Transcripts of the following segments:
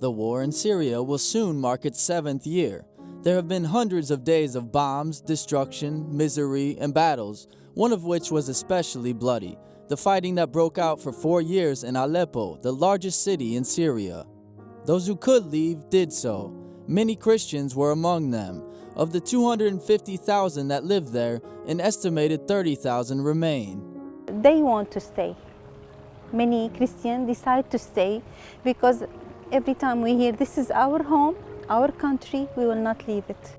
The war in Syria will soon mark its 7th year. There have been hundreds of days of bombs, destruction, misery, and battles, one of which was especially bloody, the fighting that broke out for 4 years in Aleppo, the largest city in Syria. Those who could leave did so. Many Christians were among them. Of the 250,000 that lived there, an estimated 30,000 remain. They want to stay. Many Christians decide to stay because every time we hear this is our home, our country, we will not leave it.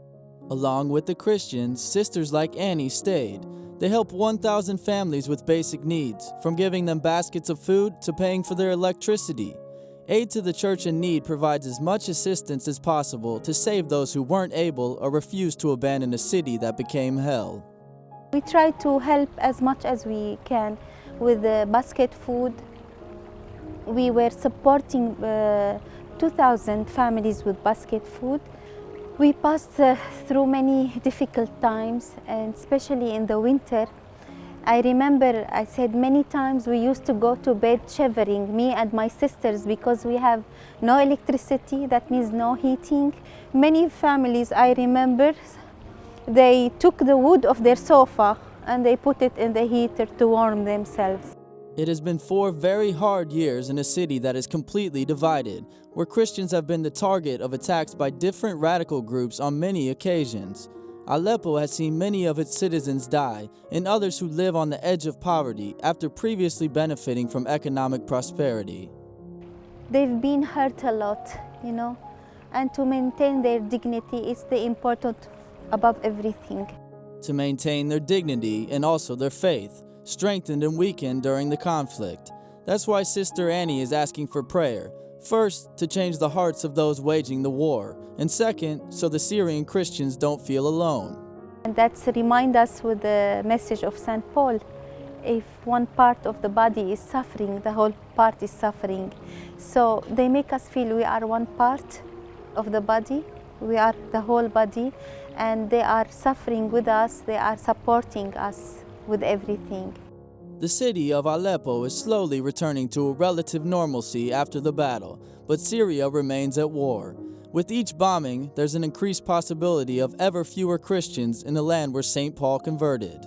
Along with the Christians, sisters like Annie stayed. They help 1,000 families with basic needs, from giving them baskets of food to paying for their electricity. Aid to the Church in Need provides as much assistance as possible to save those who weren't able or refused to abandon a city that became hell. We try to help as much as we can with the basket food. We were supporting 2,000 families with basket food. We passed through many difficult times, and especially in the winter. I remember I said many times we used to go to bed shivering, me and my sisters, because we have no electricity, that means no heating. Many families, I remember, they took the wood of their sofa and they put it in the heater to warm themselves. It has been 4 very hard years in a city that is completely divided, where Christians have been the target of attacks by different radical groups on many occasions. Aleppo has seen many of its citizens die, and others who live on the edge of poverty after previously benefiting from economic prosperity. They've been hurt a lot, and to maintain their dignity is the important above everything. To maintain their dignity and also their faith, strengthened and weakened during the conflict. That's why Sister Annie is asking for prayer. First, to change the hearts of those waging the war, and second, so the Syrian Christians don't feel alone. And that's remind us with the message of St. Paul. If one part of the body is suffering, the whole part is suffering. So they make us feel we are one part of the body, we are the whole body, and they are suffering with us, they are supporting us with everything. The city of Aleppo is slowly returning to a relative normalcy after the battle, but Syria remains at war. With each bombing, there's an increased possibility of ever fewer Christians in the land where St. Paul converted.